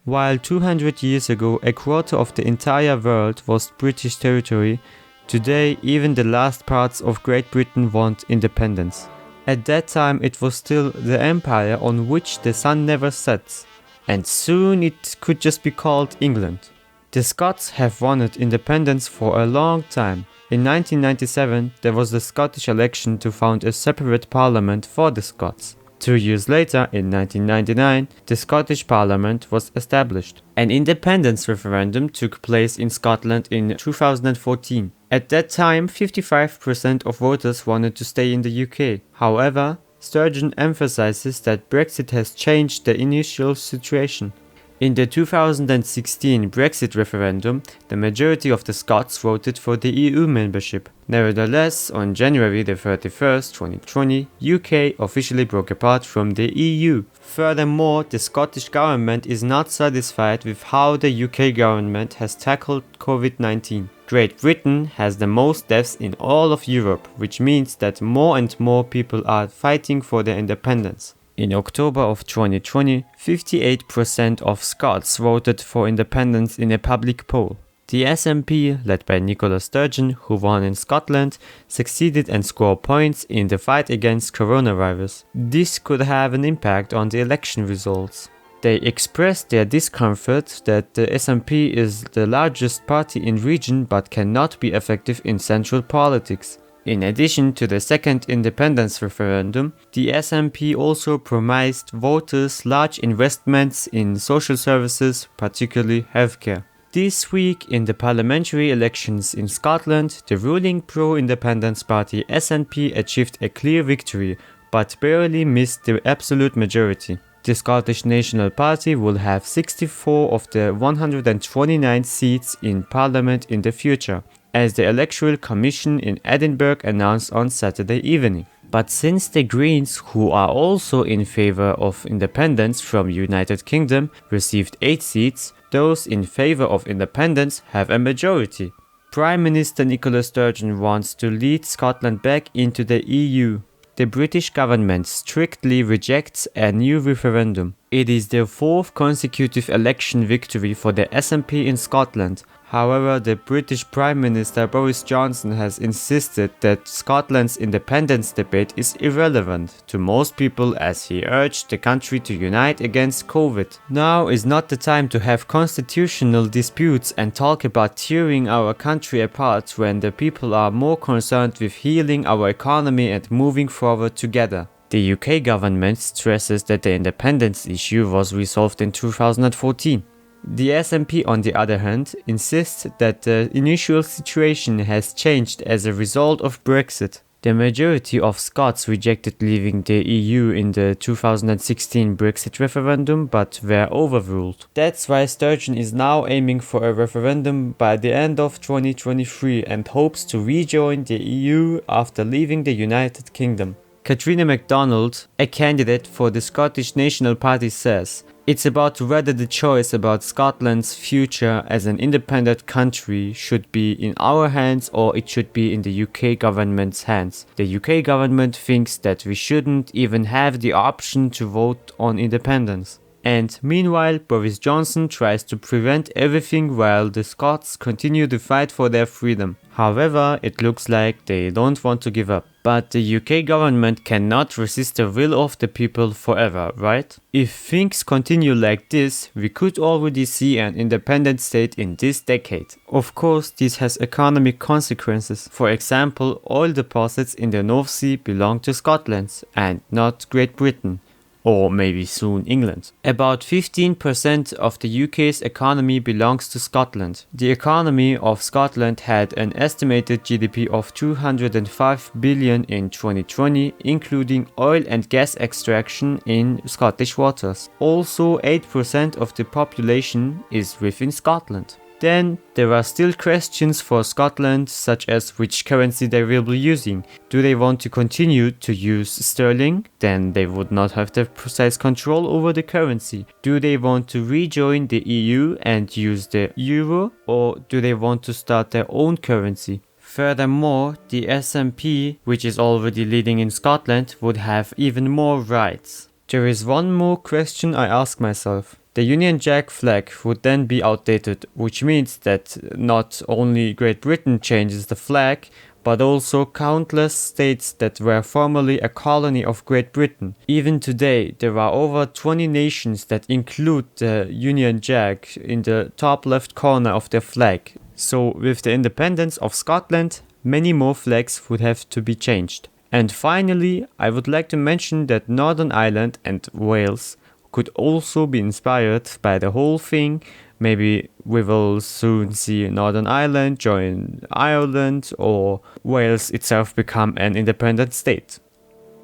While 200 years ago a quarter of the entire world was British territory, today even the last parts of Great Britain want independence. At that time it was still the empire on which the sun never sets, and soon it could just be called England. The Scots have wanted independence for a long time. In 1997 there was the Scottish election to found a separate parliament for the Scots. 2 years later, in 1999, the Scottish Parliament was established. An independence referendum took place in Scotland in 2014. At that time, 55% of voters wanted to stay in the UK. However, Sturgeon emphasizes that Brexit has changed the initial situation. In the 2016 Brexit referendum, the majority of the Scots voted for the EU membership. Nevertheless, on January 31st, 2020, UK officially broke apart from the EU. Furthermore, the Scottish government is not satisfied with how the UK government has tackled COVID-19. Great Britain has the most deaths in all of Europe, which means that more and more people are fighting for their independence. In October of 2020, 58% of Scots voted for independence in a public poll. The SNP, led by Nicola Sturgeon, who won in Scotland, succeeded and scored points in the fight against coronavirus. This could have an impact on the election results. They expressed their discomfort that the SNP is the largest party in region but cannot be effective in central politics. In addition to the second independence referendum, the SNP also promised voters large investments in social services, particularly healthcare. This week, in the parliamentary elections in Scotland, the ruling pro-independence party SNP achieved a clear victory, but barely missed the absolute majority. The Scottish National Party will have 64 of the 129 seats in Parliament in the future, as the Electoral Commission in Edinburgh announced on Saturday evening. But since the Greens, who are also in favor of independence from United Kingdom, received 8 seats, those in favor of independence have a majority. Prime Minister Nicola Sturgeon wants to lead Scotland back into the EU. The British government strictly rejects a new referendum. It is the 4th consecutive election victory for the SNP in Scotland. However, the British Prime Minister Boris Johnson has insisted that Scotland's independence debate is irrelevant to most people, as he urged the country to unite against COVID. Now is not the time to have constitutional disputes and talk about tearing our country apart when the people are more concerned with healing our economy and moving forward together. The UK government stresses that the independence issue was resolved in 2014. The SNP, on the other hand, insists that the initial situation has changed as a result of Brexit. The majority of Scots rejected leaving the EU in the 2016 Brexit referendum but were overruled. That's why Sturgeon is now aiming for a referendum by the end of 2023 and hopes to rejoin the EU after leaving the United Kingdom. Katrina MacDonald, a candidate for the Scottish National Party, says, "It's about whether the choice about Scotland's future as an independent country should be in our hands or it should be in the UK government's hands. The UK government thinks that we shouldn't even have the option to vote on independence." And meanwhile, Boris Johnson tries to prevent everything while the Scots continue to fight for their freedom. However, it looks like they don't want to give up. But the UK government cannot resist the will of the people forever, right? If things continue like this, we could already see an independent state in this decade. Of course, this has economic consequences. For example, oil deposits in the North Sea belong to Scotland and not Great Britain. Or maybe soon England. About 15% of the UK's economy belongs to Scotland. The economy of Scotland had an estimated GDP of 205 billion in 2020, including oil and gas extraction in Scottish waters. Also, 8% of the population is within Scotland. Then there are still questions for Scotland, such as which currency they will be using. Do they want to continue to use sterling? Then they would not have the precise control over the currency. Do they want to rejoin the EU and use the euro? Or do they want to start their own currency? Furthermore, the SNP, which is already leading in Scotland, would have even more rights. There is one more question I ask myself. The Union Jack flag would then be outdated, which means that not only Great Britain changes the flag, but also countless states that were formerly a colony of Great Britain. Even today, there are over 20 nations that include the Union Jack in the top left corner of their flag. So with the independence of Scotland, many more flags would have to be changed. And finally, I would like to mention that Northern Ireland and Wales could also be inspired by the whole thing. Maybe we will soon see Northern Ireland join Ireland or Wales itself become an independent state.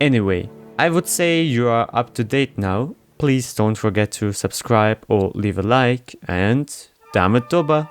Anyway, I would say you are up to date now. Please don't forget to subscribe or leave a like, and damit doba!